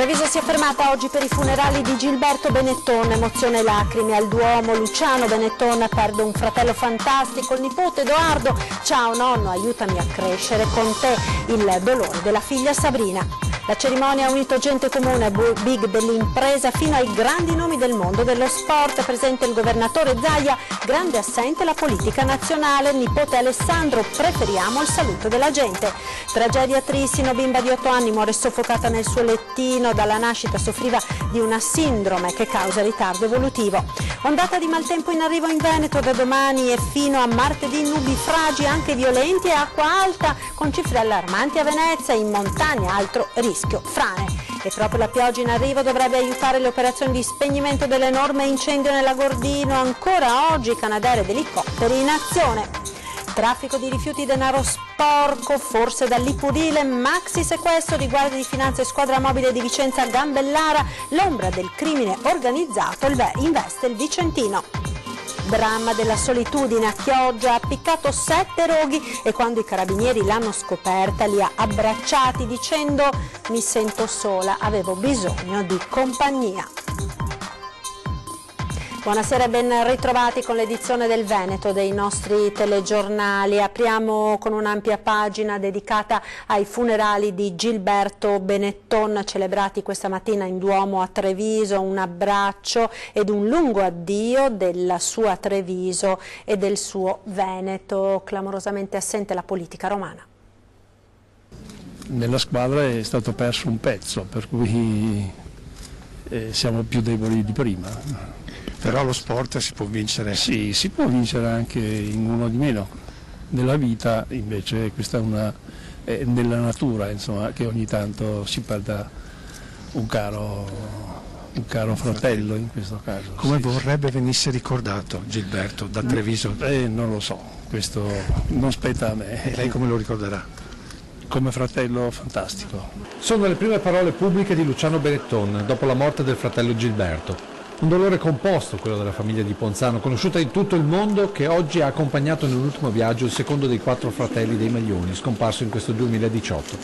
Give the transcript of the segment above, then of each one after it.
Treviso si è fermata oggi per i funerali di Gilberto Benetton, emozione e lacrime al Duomo. Luciano Benetton perde un fratello fantastico, il nipote Edoardo. Ciao nonno, aiutami a crescere con te, il dolore della figlia Sabrina. La cerimonia ha unito gente comune, big dell'impresa fino ai grandi nomi del mondo dello sport. Presente il governatore Zaia, grande assente la politica nazionale. Nipote Alessandro, preferiamo il saluto della gente. Tragedia a Trissino, bimba di 8 anni muore soffocata nel suo lettino. Dalla nascita soffriva di una sindrome che causa ritardo evolutivo. Ondata di maltempo in arrivo in Veneto da domani e fino a martedì, nubi fragi anche violenti e acqua alta con cifre allarmanti a Venezia, in montagna altro rischio frane. E proprio la pioggia in arrivo dovrebbe aiutare le operazioni di spegnimento dell'enorme incendio nella Gordino. Ancora oggi Canadair ed elicotteri in azione. Traffico di rifiuti, denaro sporco, forse dall'Ipurile, maxi sequestro di Guardia di Finanza e Squadra Mobile di Vicenza a Gambellara, l'ombra del crimine organizzato investe il Vicentino. Dramma della solitudine a Chioggia, ha appiccato 7 roghi e quando i carabinieri l'hanno scoperta li ha abbracciati dicendo «Mi sento sola, avevo bisogno di compagnia». Buonasera e ben ritrovati con l'edizione del Veneto dei nostri telegiornali. Apriamo con un'ampia pagina dedicata ai funerali di Gilberto Benetton, celebrati questa mattina in Duomo a Treviso. Un abbraccio ed un lungo addio della sua Treviso e del suo Veneto. Clamorosamente assente la politica romana. Nella squadra è stato perso un pezzo, per cui siamo più deboli di prima. Però lo sport si può vincere? Sì, si può vincere anche in uno di meno. Nella vita invece questa è nella natura, insomma, che ogni tanto si perda un caro fratello in questo caso. Come vorrebbe venisse ricordato Gilberto da Treviso? Non lo so, questo non spetta a me. E lei come lo ricorderà? Come fratello fantastico. Sono le prime parole pubbliche di Luciano Benetton dopo la morte del fratello Gilberto. Un dolore composto, quello della famiglia di Ponzano, conosciuta in tutto il mondo, che oggi ha accompagnato nell'ultimo viaggio il secondo dei 4 fratelli dei Maglioni, scomparso in questo 2018.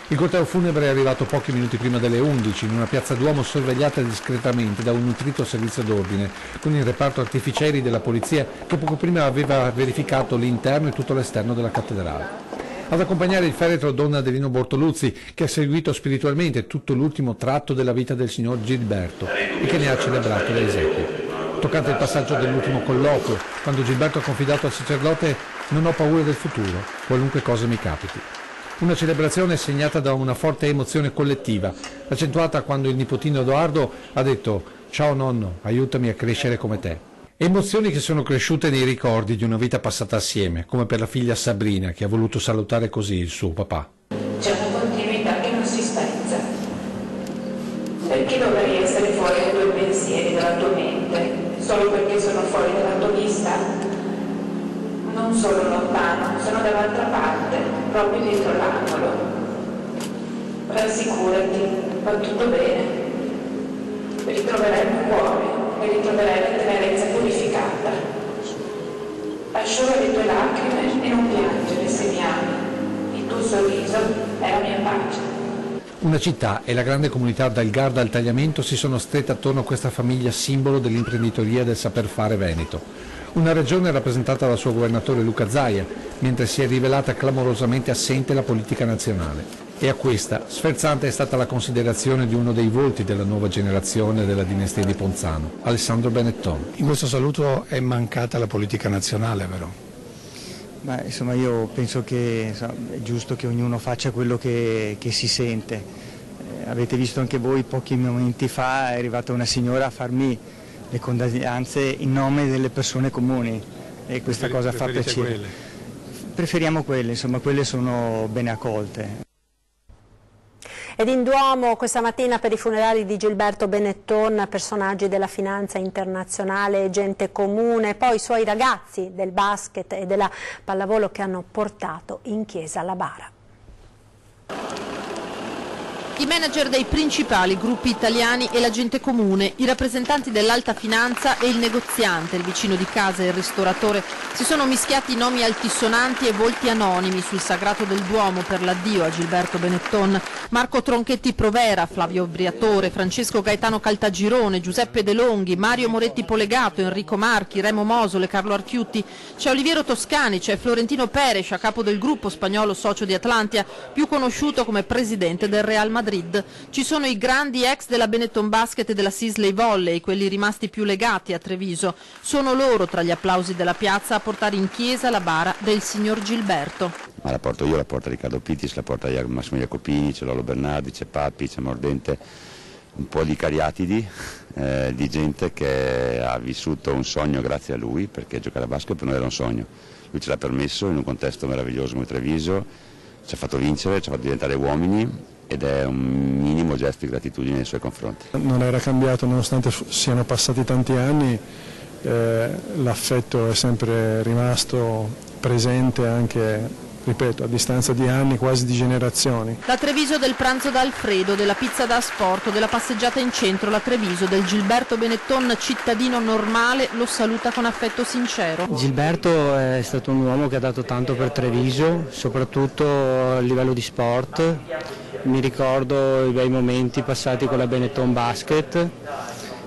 Il corteo funebre è arrivato pochi minuti prima delle 11 in una piazza Duomo sorvegliata discretamente da un nutrito servizio d'ordine, con il reparto artificieri della polizia che poco prima aveva verificato l'interno e tutto l'esterno della cattedrale. Ad accompagnare il feretro Donna Adelino Bortoluzzi, che ha seguito spiritualmente tutto l'ultimo tratto della vita del signor Gilberto e che ne ha celebrato le esequie. Toccante il passaggio dell'ultimo colloquio, quando Gilberto ha confidato al sacerdote «Non ho paura del futuro, qualunque cosa mi capiti». Una celebrazione segnata da una forte emozione collettiva, accentuata quando il nipotino Edoardo ha detto «Ciao nonno, aiutami a crescere come te». Emozioni che sono cresciute nei ricordi di una vita passata assieme, come per la figlia Sabrina che ha voluto salutare così il suo papà. C'è una continuità che non si spezza. Perché dovrei essere fuori dai tuoi pensieri, dalla tua mente, solo perché sono fuori dalla tua vista? Non sono lontano, sono dall'altra parte, proprio dietro l'angolo. Rassicurati, va tutto bene. Ritroverai il cuore e ritroverai la tenerezza purificata. Asciuga le tue lacrime e non piangere se mi ami. Il tuo sorriso è la mia pace. Una città e la grande comunità dal Garda al Tagliamento si sono strette attorno a questa famiglia simbolo dell'imprenditoria e del saper fare veneto. Una regione rappresentata dal suo governatore Luca Zaia, mentre si è rivelata clamorosamente assente la politica nazionale. E a questa, sferzante è stata la considerazione di uno dei volti della nuova generazione della dinastia di Ponzano, Alessandro Benetton. In questo saluto è mancata la politica nazionale, però? Beh, insomma, io penso che è giusto che ognuno faccia quello che si sente. Avete visto anche voi pochi momenti fa è arrivata una signora a farmi le condoglianze in nome delle persone comuni e questa cosa fa piacere. Quelle? Preferiamo quelle, insomma, quelle sono bene accolte. Ed in Duomo questa mattina per i funerali di Gilberto Benetton, personaggi della finanza internazionale e gente comune, poi i suoi ragazzi del basket e della pallavolo che hanno portato in chiesa la bara. I manager dei principali gruppi italiani e la gente comune, i rappresentanti dell'alta finanza e il negoziante, il vicino di casa e il ristoratore, si sono mischiati nomi altisonanti e volti anonimi sul sagrato del Duomo per l'addio a Gilberto Benetton. Marco Tronchetti Provera, Flavio Briatore, Francesco Gaetano Caltagirone, Giuseppe De Longhi, Mario Moretti Polegato, Enrico Marchi, Remo Mosole, Carlo Archiutti, c'è Oliviero Toscani, c'è Florentino Perez, a capo del gruppo spagnolo socio di Atlantia, più conosciuto come presidente del Real Madrid. Ci sono i grandi ex della Benetton Basket e della Sisley Volley, quelli rimasti più legati a Treviso. Sono loro, tra gli applausi della piazza, a portare in chiesa la bara del signor Gilberto. Ma la porto io, la porta Riccardo Pittis, la porta Massimo Jacopini, c'è Lolo Bernardi, c'è Papi, c'è Mordente, un po' di cariatidi, di gente che ha vissuto un sogno grazie a lui, perché giocare a basket per noi era un sogno. Lui ce l'ha permesso in un contesto meraviglioso come Treviso, ci ha fatto vincere, ci ha fatto diventare uomini, ed è un minimo gesto di gratitudine nei suoi confronti. Non era cambiato nonostante siano passati tanti anni, l'affetto è sempre rimasto presente anche, ripeto, a distanza di anni, quasi di generazioni. La Treviso del pranzo da Alfredo, della pizza da asporto, della passeggiata in centro, la Treviso del Gilberto Benetton cittadino normale lo saluta con affetto sincero. Gilberto è stato un uomo che ha dato tanto per Treviso, soprattutto a livello di sport. Mi ricordo i bei momenti passati con la Benetton Basket,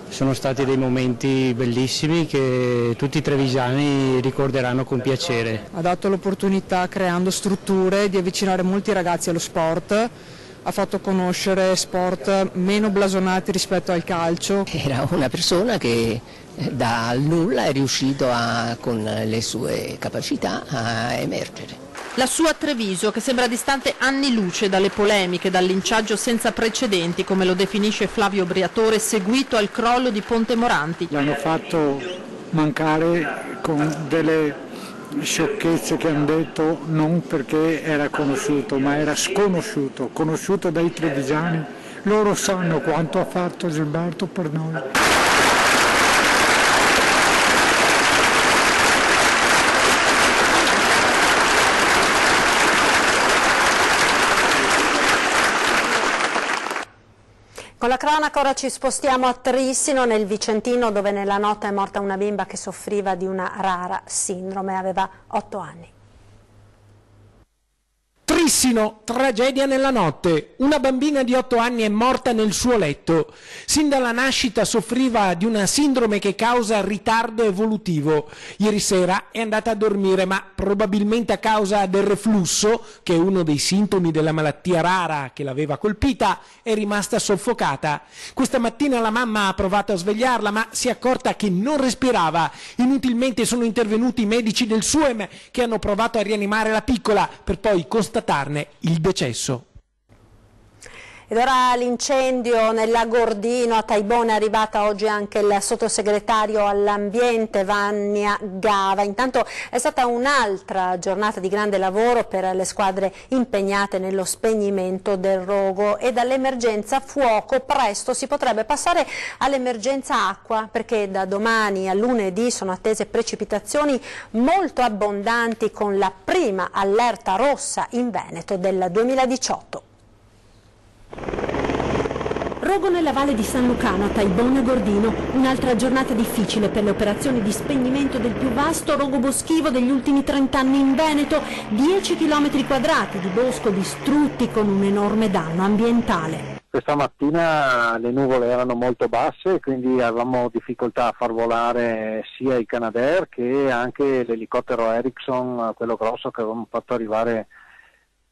sono stati dei momenti bellissimi che tutti i trevigiani ricorderanno con piacere. Ha dato l'opportunità, creando strutture, di avvicinare molti ragazzi allo sport, ha fatto conoscere sport meno blasonati rispetto al calcio. Era una persona che dal nulla è riuscito con le sue capacità a emergere. La sua Treviso, che sembra distante anni luce dalle polemiche, dal linciaggio senza precedenti, come lo definisce Flavio Briatore, seguito al crollo di Ponte Moranti. L'hanno fatto mancare con delle sciocchezze che hanno detto, non perché era conosciuto, ma era sconosciuto, conosciuto dai trevigiani. Loro sanno quanto ha fatto Gilberto per noi. Con la cronaca ora ci spostiamo a Trissino, nel Vicentino, dove nella notte è morta una bimba che soffriva di una rara sindrome, aveva 8 anni. Trissino, tragedia nella notte. Una bambina di 8 anni è morta nel suo letto. Sin dalla nascita soffriva di una sindrome che causa ritardo evolutivo. Ieri sera è andata a dormire, ma probabilmente a causa del reflusso, che è uno dei sintomi della malattia rara che l'aveva colpita, è rimasta soffocata. Questa mattina la mamma ha provato a svegliarla, ma si è accorta che non respirava. Inutilmente sono intervenuti i medici del SUEM che hanno provato a rianimare la piccola, per poi constatarne il decesso. Ed ora l'incendio nella Gordino a Taibone, è arrivata oggi anche il sottosegretario all'ambiente Vania Gava. Intanto è stata un'altra giornata di grande lavoro per le squadre impegnate nello spegnimento del rogo, e dall'emergenza fuoco presto si potrebbe passare all'emergenza acqua, perché da domani a lunedì sono attese precipitazioni molto abbondanti, con la prima allerta rossa in Veneto del 2018. Rogo nella valle di San Lucano a Taibone Gordino, un'altra giornata difficile per le operazioni di spegnimento del più vasto rogo boschivo degli ultimi 30 anni in Veneto, 10 km quadrati di bosco distrutti con un enorme danno ambientale. Questa mattina le nuvole erano molto basse, quindi avevamo difficoltà a far volare sia il Canadair che anche l'elicottero Ericsson, quello grosso che avevamo fatto arrivare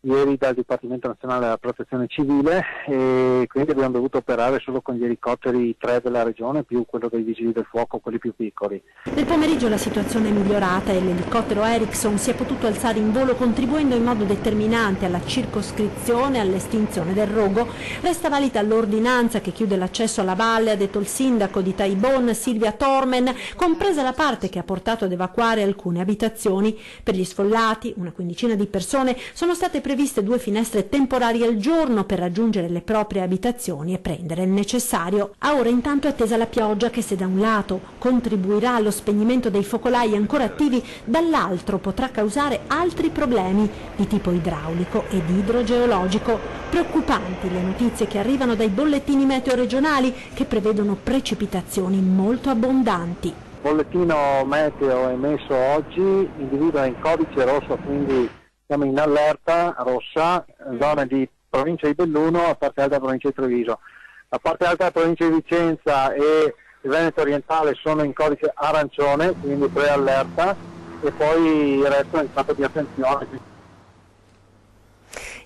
ieri dal Dipartimento Nazionale della Protezione Civile, e quindi abbiamo dovuto operare solo con gli elicotteri 3 della regione più quello dei Vigili del Fuoco, quelli più piccoli. Nel pomeriggio la situazione è migliorata e l'elicottero Ericsson si è potuto alzare in volo, contribuendo in modo determinante alla circoscrizione e all'estinzione del rogo. Resta valida l'ordinanza che chiude l'accesso alla valle, ha detto il sindaco di Taibone Silvia Tormen, compresa la parte che ha portato ad evacuare alcune abitazioni. Per gli sfollati, una quindicina di persone, sono state previste previste 2 finestre temporarie al giorno per raggiungere le proprie abitazioni e prendere il necessario. A ora intanto è attesa la pioggia che, se da un lato contribuirà allo spegnimento dei focolai ancora attivi, dall'altro potrà causare altri problemi di tipo idraulico ed idrogeologico. Preoccupanti le notizie che arrivano dai bollettini meteo regionali che prevedono precipitazioni molto abbondanti. Il bollettino meteo emesso oggi individua in codice rosso, quindi siamo in allerta rossa, zone di provincia di Belluno, a parte alta provincia di Treviso. La parte alta provincia di Vicenza e il Veneto orientale sono in codice arancione, quindi preallerta, e poi il resto è in stato di attenzione.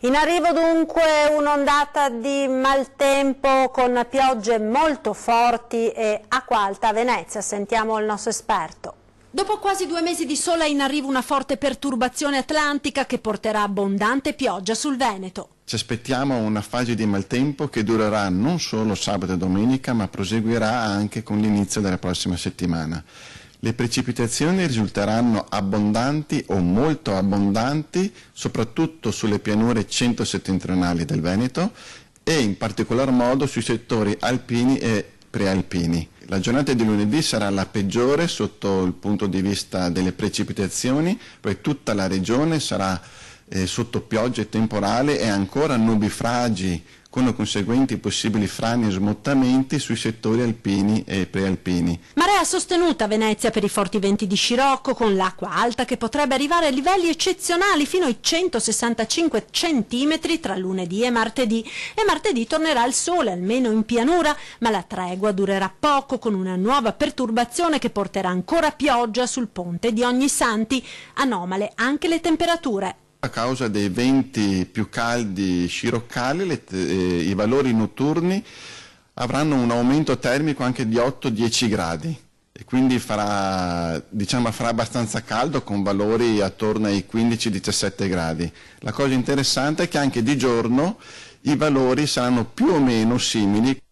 In arrivo dunque un'ondata di maltempo con piogge molto forti e acqua alta a Venezia. Sentiamo il nostro esperto. Dopo quasi 2 mesi di sole è in arrivo una forte perturbazione atlantica che porterà abbondante pioggia sul Veneto. Ci aspettiamo una fase di maltempo che durerà non solo sabato e domenica, ma proseguirà anche con l'inizio della prossima settimana. Le precipitazioni risulteranno abbondanti o molto abbondanti, soprattutto sulle pianure centro-settentrionali del Veneto e in particolar modo sui settori alpini e prealpini. La giornata di lunedì sarà la peggiore sotto il punto di vista delle precipitazioni, poi tutta la regione sarà sotto piogge temporali e ancora nubifragi, con conseguenti possibili frane e smottamenti sui settori alpini e prealpini. Marea sostenuta a Venezia per i forti venti di scirocco, con l'acqua alta che potrebbe arrivare a livelli eccezionali fino ai 165 centimetri tra lunedì e martedì. E martedì tornerà il sole, almeno in pianura, ma la tregua durerà poco, con una nuova perturbazione che porterà ancora pioggia sul ponte di Ognissanti. Anomale anche le temperature. A causa dei venti più caldi sciroccali, i valori notturni avranno un aumento termico anche di 8-10 gradi e quindi farà abbastanza caldo, con valori attorno ai 15-17 gradi. La cosa interessante è che anche di giorno i valori saranno più o meno simili.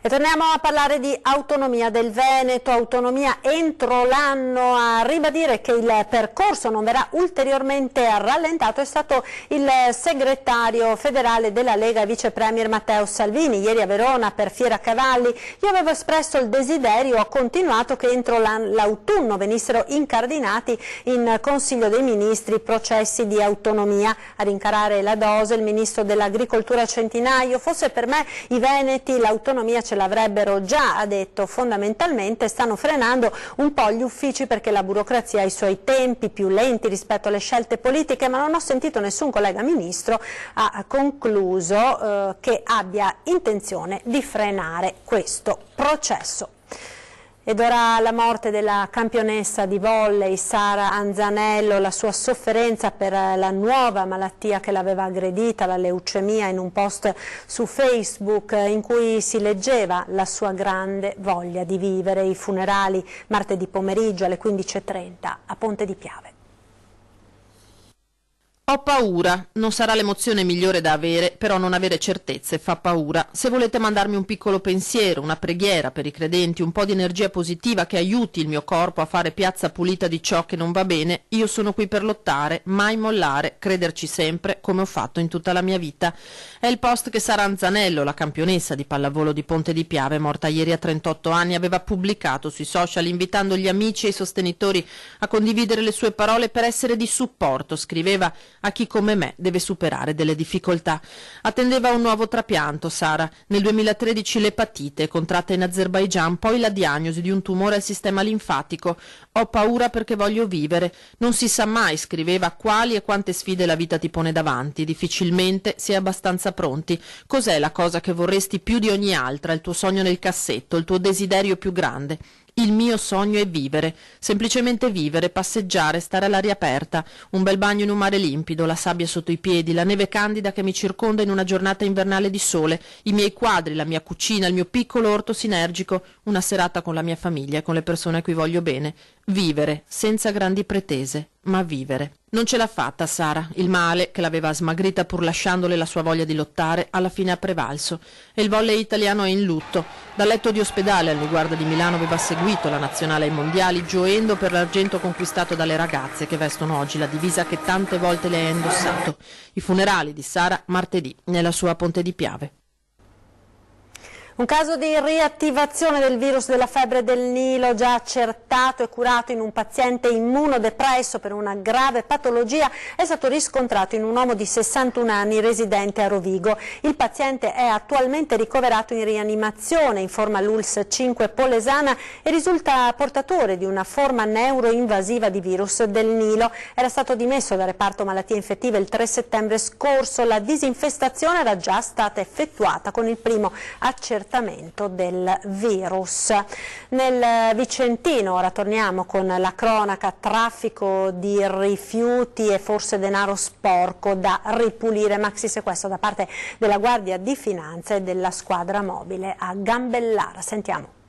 E torniamo a parlare di autonomia del Veneto, autonomia entro l'anno. A ribadire che il percorso non verrà ulteriormente rallentato è stato il segretario federale della Lega, vice premier Matteo Salvini. Ieri a Verona per Fiera Cavalli io avevo espresso il desiderio, ho continuato, che entro l'autunno venissero incardinati in Consiglio dei Ministri processi di autonomia. A rincarare la dose il ministro dell'Agricoltura Centinaio: fosse per me i veneti l'autonomia ce l'avrebbero già, ha detto. Fondamentalmente stanno frenando un po' gli uffici perché la burocrazia ha i suoi tempi più lenti rispetto alle scelte politiche, ma non ho sentito nessun collega ministro, ha concluso, che abbia intenzione di frenare questo processo. Ed ora la morte della campionessa di volley Sara Anzanello, la sua sofferenza per la nuova malattia che l'aveva aggredita, la leucemia, in un post su Facebook in cui si leggeva la sua grande voglia di vivere. I funerali martedì pomeriggio alle 15:30 a Ponte di Piave. Ho paura, non sarà l'emozione migliore da avere, però non avere certezze fa paura. Se volete mandarmi un piccolo pensiero, una preghiera per i credenti, un po' di energia positiva che aiuti il mio corpo a fare piazza pulita di ciò che non va bene, io sono qui per lottare, mai mollare, crederci sempre, come ho fatto in tutta la mia vita. È il post che Sara Anzanello, la campionessa di pallavolo di Ponte di Piave, morta ieri a 38 anni, aveva pubblicato sui social, invitando gli amici e i sostenitori a condividere le sue parole per essere di supporto. Scriveva: a chi come me deve superare delle difficoltà. Attendeva un nuovo trapianto Sara. Nel 2013 l'epatite, contratta in Azerbaigian, poi la diagnosi di un tumore al sistema linfatico. Ho paura perché voglio vivere. Non si sa mai, scriveva, quali e quante sfide la vita ti pone davanti. Difficilmente si è abbastanza pronti. Cos'è la cosa che vorresti più di ogni altra, il tuo sogno nel cassetto, il tuo desiderio più grande? Il mio sogno è vivere, semplicemente vivere, passeggiare, stare all'aria aperta, un bel bagno in un mare limpido, la sabbia sotto i piedi, la neve candida che mi circonda in una giornata invernale di sole, i miei quadri, la mia cucina, il mio piccolo orto sinergico, una serata con la mia famiglia e con le persone a cui voglio bene. Vivere, senza grandi pretese, ma vivere. Non ce l'ha fatta Sara. Il male, che l'aveva smagrita pur lasciandole la sua voglia di lottare, alla fine ha prevalso e il volley italiano è in lutto. Dal letto di ospedale al riguardo di Milano aveva seguito la nazionale ai mondiali, gioendo per l'argento conquistato dalle ragazze che vestono oggi la divisa che tante volte lei ha indossato. I funerali di Sara martedì nella sua Ponte di Piave. Un caso di riattivazione del virus della febbre del Nilo già accertato e curato in un paziente immunodepresso per una grave patologia è stato riscontrato in un uomo di 61 anni residente a Rovigo. Il paziente è attualmente ricoverato in rianimazione, informa l'ULSS 5 Polesana, e risulta portatore di una forma neuroinvasiva di virus del Nilo. Era stato dimesso dal reparto malattie infettive il 3 settembre scorso. La disinfestazione era già stata effettuata con il primo accertamento del virus. Nel Vicentino, ora torniamo con la cronaca, traffico di rifiuti e forse denaro sporco da ripulire, maxi sequestro da parte della Guardia di Finanza e della squadra mobile a Gambellara. Sentiamo.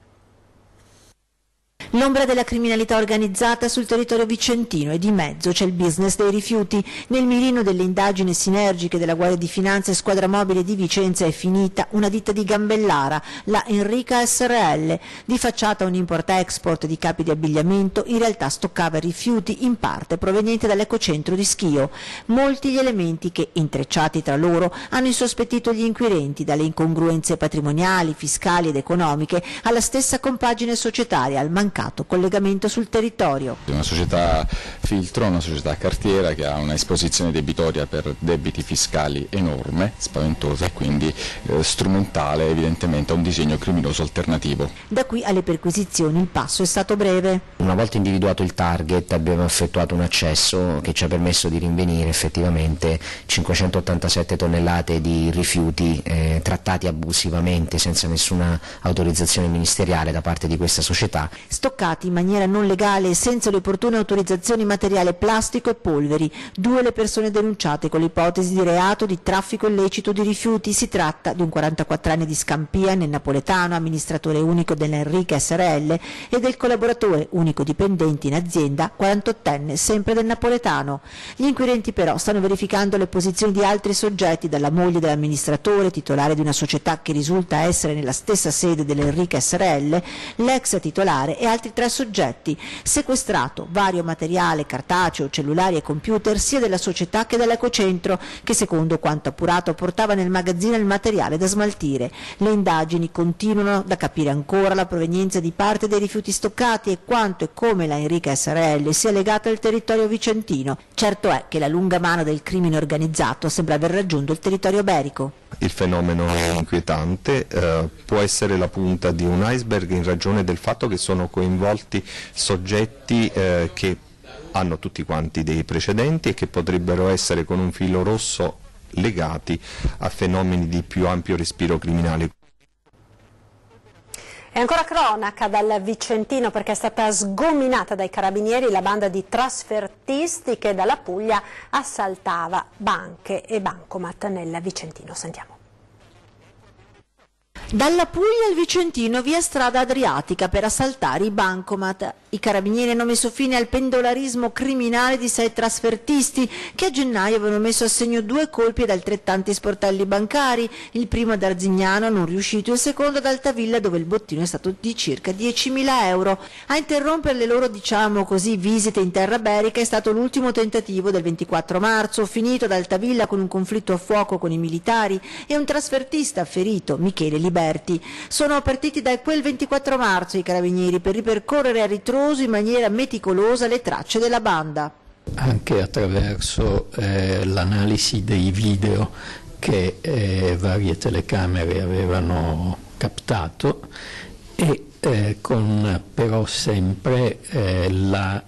L'ombra della criminalità organizzata sul territorio vicentino e di mezzo c'è il business dei rifiuti. Nel mirino delle indagini sinergiche della Guardia di Finanza e Squadra Mobile di Vicenza è finita una ditta di Gambellara, la Enrica SRL. Di facciata un import-export di capi di abbigliamento, in realtà stoccava rifiuti in parte provenienti dall'ecocentro di Schio. Molti gli elementi che, intrecciati tra loro, hanno insospettito gli inquirenti, dalle incongruenze patrimoniali, fiscali ed economiche alla stessa compagine societaria, al mancato collegamento sul territorio. Una società filtro, una società cartiera che ha una esposizione debitoria per debiti fiscali enorme, spaventosa, e quindi strumentale evidentemente a un disegno criminoso alternativo. Da qui alle perquisizioni il passo è stato breve. Una volta individuato il target abbiamo effettuato un accesso che ci ha permesso di rinvenire effettivamente 587 tonnellate di rifiuti trattati abusivamente senza nessuna autorizzazione ministeriale da parte di questa società. Stoccati in maniera non legale e senza le opportune autorizzazioni materiale plastico e polveri. 2 le persone denunciate con l'ipotesi di reato di traffico illecito di rifiuti. Si tratta di un 44 anni di Scampia nel napoletano, amministratore unico dell'Enrica SRL, e del collaboratore unico dipendente in azienda, 48enne, sempre del napoletano. Gli inquirenti però stanno verificando le posizioni di altri soggetti, dalla moglie dell'amministratore, titolare di una società che risulta essere nella stessa sede dell'Enrica SRL, l'ex titolare e altri 3 soggetti. Sequestrato vario materiale cartaceo, cellulari e computer sia della società che dell'ecocentro, che secondo quanto appurato portava nel magazzino il materiale da smaltire. Le indagini continuano, da capire ancora la provenienza di parte dei rifiuti stoccati e quanto e come la Enrica SRL sia legata al territorio vicentino. Certo è che la lunga mano del crimine organizzato sembra aver raggiunto il territorio iberico. Il fenomeno inquietante può essere la punta di un iceberg in ragione del fatto che sono coinvolti soggetti che hanno tutti quanti dei precedenti e che potrebbero essere con un filo rosso legati a fenomeni di più ampio respiro criminale. E ancora cronaca dal Vicentino, perché è stata sgominata dai carabinieri la banda di trasfertisti che dalla Puglia assaltava banche e bancomat nel Vicentino. Sentiamo. Dalla Puglia al Vicentino, via strada Adriatica per assaltare i bancomat. I carabinieri hanno messo fine al pendolarismo criminale di 6 trasfertisti che a gennaio avevano messo a segno 2 colpi ad altrettanti sportelli bancari, il primo ad Arzignano non riuscito, il secondo ad Altavilla dove il bottino è stato di circa 10.000 euro. A interrompere le loro, diciamo così, visite in terra berica è stato l'ultimo tentativo del 24 marzo, finito ad Altavilla con un conflitto a fuoco con i militari e un trasfertista ferito, Michele Liberti. Sono partiti da quel 24 marzo i carabinieri per ripercorrere a ritroso in maniera meticolosa le tracce della banda. Anche attraverso l'analisi dei video che varie telecamere avevano captato e con però sempre la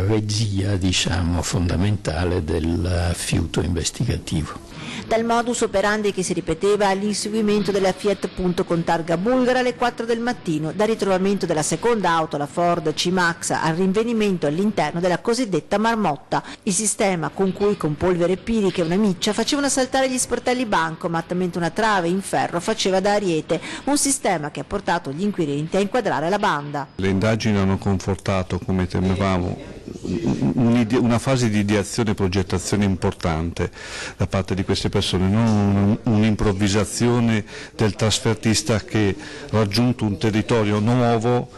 regia, diciamo, fondamentale del fiuto investigativo. Dal modus operandi che si ripeteva all'inseguimento della Fiat Punto con targa bulgara alle 4 del mattino, dal ritrovamento della seconda auto, la Ford C-Max, al rinvenimento all'interno della cosiddetta marmotta, il sistema con cui con polvere pirica e una miccia facevano saltare gli sportelli bancomat mentre una trave in ferro faceva da ariete, un sistema che ha portato gli inquirenti a inquadrare la banda. Le indagini hanno confortato, come temevamo, una fase di ideazione e progettazione importante da parte di queste persone, non un'improvvisazione del trasfertista che, raggiunto un territorio nuovo,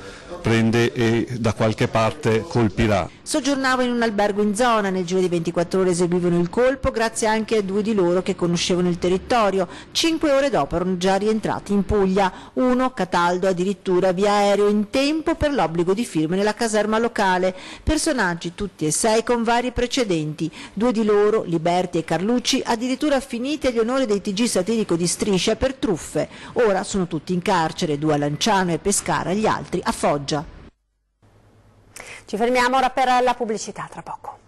prende e da qualche parte colpirà. Soggiornavo in un albergo in zona, nel giro di 24 ore eseguivano il colpo grazie anche a 2 di loro che conoscevano il territorio. 5 ore dopo erano già rientrati in Puglia, uno, Cataldo, addirittura via aereo in tempo per l'obbligo di firma nella caserma locale. Personaggi tutti e 6 con vari precedenti, 2 di loro, Liberti e Carlucci, addirittura finiti agli onori dei TG satirico di Striscia per truffe. Ora sono tutti in carcere, 2 a Lanciano e Pescara, gli altri a Foggia. Ci fermiamo ora per la pubblicità, tra poco.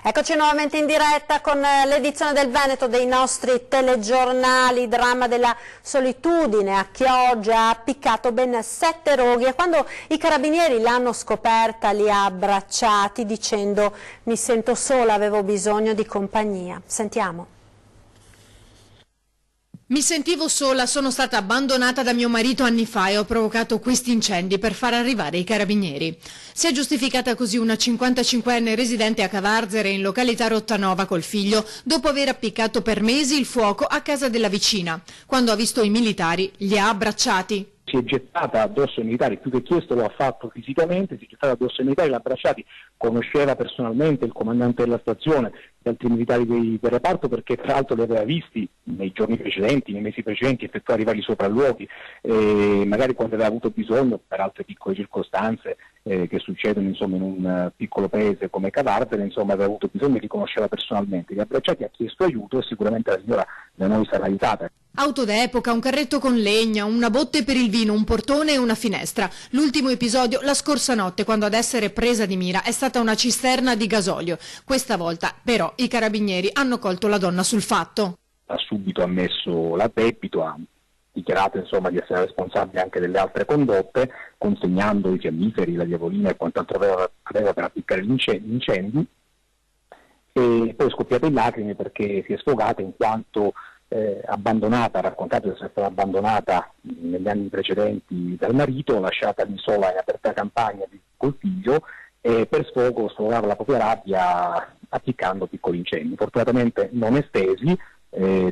Eccoci nuovamente in diretta con l'edizione del Veneto dei nostri telegiornali. Dramma della solitudine a Chioggia, ha appiccato ben 7 roghi e quando i carabinieri l'hanno scoperta li ha abbracciati dicendo: mi sento sola, avevo bisogno di compagnia. Sentiamo. Mi sentivo sola, sono stata abbandonata da mio marito anni fa e ho provocato questi incendi per far arrivare i carabinieri. Si è giustificata così una 55enne residente a Cavarzere in località Rottanova col figlio dopo aver appiccato per mesi il fuoco a casa della vicina. Quando ha visto i militari li ha abbracciati. Si è gettata addosso ai militari, più che chiesto lo ha fatto fisicamente, si è gettata addosso ai militari, l'ha abbracciati, conosceva personalmente il comandante della stazione, gli altri militari del reparto, perché tra l'altro li aveva visti nei giorni precedenti, nei mesi precedenti, effettuare i vari sopralluoghi, magari quando aveva avuto bisogno, per altre piccole circostanze che succedono insomma in un piccolo paese come Cavarzere, insomma aveva avuto bisogno e li conosceva personalmente, li ha abbracciati, ha chiesto aiuto e sicuramente la signora da noi sarà aiutata. Auto d'epoca, un carretto con legna, una botte per il vino, un portone e una finestra. L'ultimo episodio la scorsa notte, quando ad essere presa di mira è stata una cisterna di gasolio. Questa volta però i carabinieri hanno colto la donna sul fatto. Ha subito ammesso l'addebito, ha dichiarato insomma di essere responsabile anche delle altre condotte, consegnando i fiammiferi, la diavolina e quant'altro aveva per appiccare gli incendi, e poi è scoppiata in lacrime perché si è sfogata in quanto abbandonata, ha raccontato di essere stata abbandonata negli anni precedenti dal marito, lasciata lì sola in aperta campagna col figlio, e per sfogo sfogava la propria rabbia appiccando piccoli incendi, fortunatamente non estesi,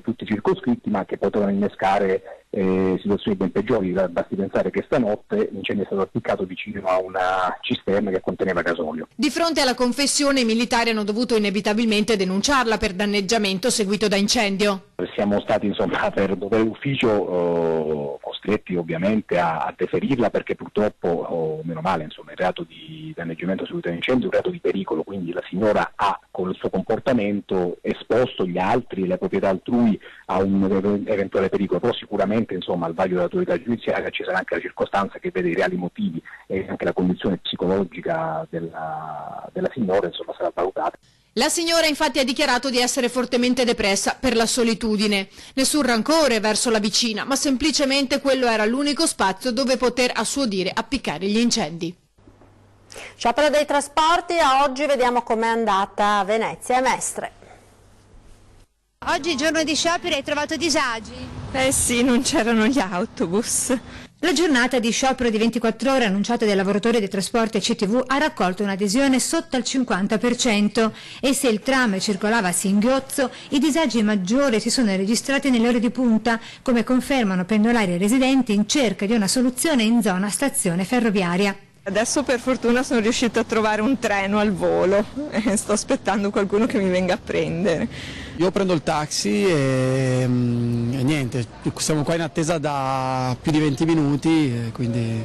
tutti circoscritti, ma che potevano innescare situazioni ben peggiori. Basti pensare che stanotte l'incendio è stato appiccato vicino a una cisterna che conteneva gasolio. Di fronte alla confessione i militari hanno dovuto inevitabilmente denunciarla per danneggiamento seguito da incendio. Siamo stati insomma per dovere d'ufficio costretti ovviamente a deferirla, perché purtroppo, meno male, insomma, il reato di danneggiamento seguito da incendio è un reato di pericolo, quindi la signora ha con il suo comportamento esposto gli altri e le proprietà altrui a un eventuale pericolo, però sicuramente insomma al vaglio dell'autorità giudiziaria ci sarà anche la circostanza che vede i reali motivi e anche la condizione psicologica della signora insomma sarà valutata. La signora infatti ha dichiarato di essere fortemente depressa per la solitudine. Nessun rancore verso la vicina, ma semplicemente quello era l'unico spazio dove poter, a suo dire, appiccare gli incendi. Sciopero dei trasporti, a oggi vediamo com'è andata a Venezia e Mestre. Oggi giorno di sciopero, hai trovato disagi? Eh sì, non c'erano gli autobus. La giornata di sciopero di 24 ore annunciata dai lavoratori dei trasporti e CTV ha raccolto un'adesione sotto al 50% e se il tram circolava a singhiozzo, i disagi maggiori si sono registrati nelle ore di punta, come confermano pendolari e residenti in cerca di una soluzione in zona stazione ferroviaria. Adesso per fortuna sono riuscita a trovare un treno al volo e sto aspettando qualcuno che mi venga a prendere. Io prendo il taxi e niente, siamo qua in attesa da più di 20 minuti, quindi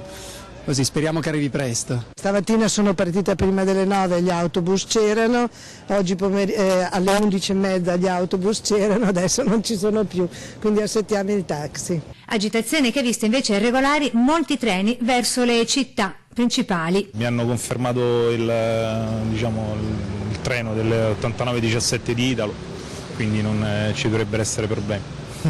così speriamo che arrivi presto. Stamattina sono partita prima delle 9, gli autobus c'erano, oggi alle 11:30 gli autobus c'erano, adesso non ci sono più, quindi aspettiamo il taxi. Agitazione che ha visto invece irregolari molti treni verso le città principali. Mi hanno confermato il treno delle 89:17 di Italo, quindi non ci dovrebbero essere problemi.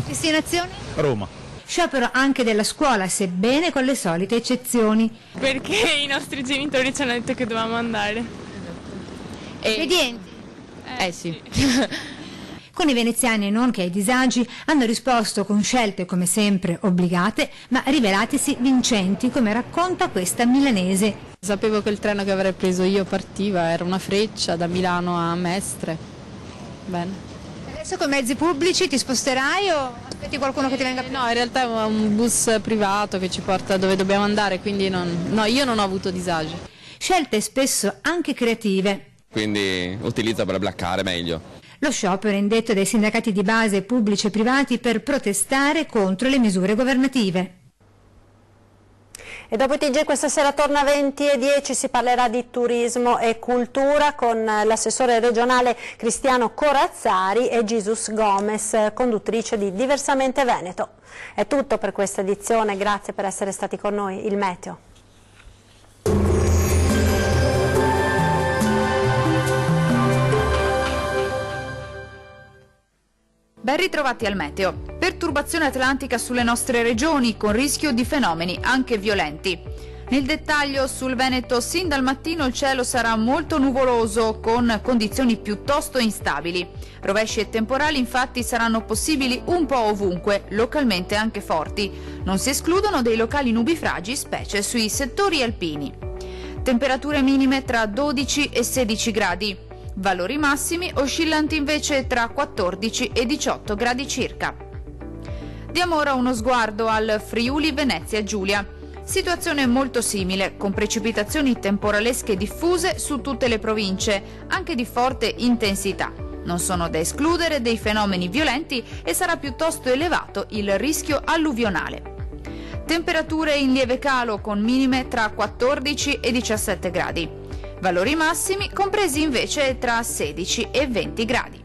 Destinazione? Roma. Sciopero anche della scuola, sebbene con le solite eccezioni. Perché i nostri genitori ci hanno detto che dovevamo andare. Espedienti? Sì. Con i veneziani e non che ai disagi hanno risposto con scelte come sempre obbligate, ma rivelatisi vincenti, come racconta questa milanese. Sapevo che il treno che avrei preso io partiva, era una freccia da Milano a Mestre. Bene. Adesso con mezzi pubblici ti sposterai o aspetti qualcuno che ti venga a prendere? No, in realtà è un bus privato che ci porta dove dobbiamo andare, quindi io non ho avuto disagi. Scelte spesso anche creative. Quindi utilizzo per blaccare meglio. Lo sciopero indetto dai sindacati di base pubblici e privati per protestare contro le misure governative. E dopo TG questa sera torna a 20:10, si parlerà di turismo e cultura con l'assessore regionale Cristiano Corazzari e Jesus Gomez, conduttrice di Diversamente Veneto. È tutto per questa edizione, grazie per essere stati con noi. Il meteo. Ben ritrovati al meteo. Perturbazione atlantica sulle nostre regioni con rischio di fenomeni anche violenti. Nel dettaglio sul Veneto sin dal mattino il cielo sarà molto nuvoloso con condizioni piuttosto instabili. Rovesci e temporali infatti saranno possibili un po' ovunque, localmente anche forti. Non si escludono dei locali nubifragi, specie sui settori alpini. Temperature minime tra 12 e 16 gradi. Valori massimi oscillanti invece tra 14 e 18 gradi circa. Diamo ora uno sguardo al Friuli Venezia Giulia. Situazione molto simile, con precipitazioni temporalesche diffuse su tutte le province, anche di forte intensità. Non sono da escludere dei fenomeni violenti e sarà piuttosto elevato il rischio alluvionale. Temperature in lieve calo con minime tra 14 e 17 gradi. Valori massimi compresi invece tra 16 e 20 gradi.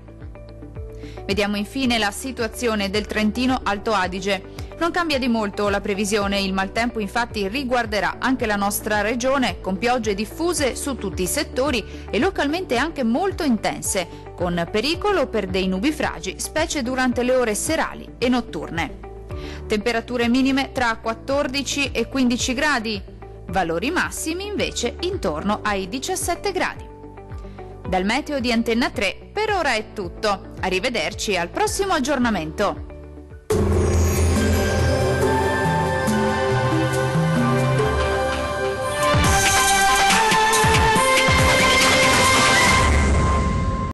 Vediamo infine la situazione del Trentino Alto Adige. Non cambia di molto la previsione, il maltempo infatti riguarderà anche la nostra regione con piogge diffuse su tutti i settori e localmente anche molto intense, con pericolo per dei nubifragi, specie durante le ore serali e notturne. Temperature minime tra 14 e 15 gradi. Valori massimi invece intorno ai 17 gradi. Dal meteo di Antenna 3 per ora è tutto. Arrivederci al prossimo aggiornamento.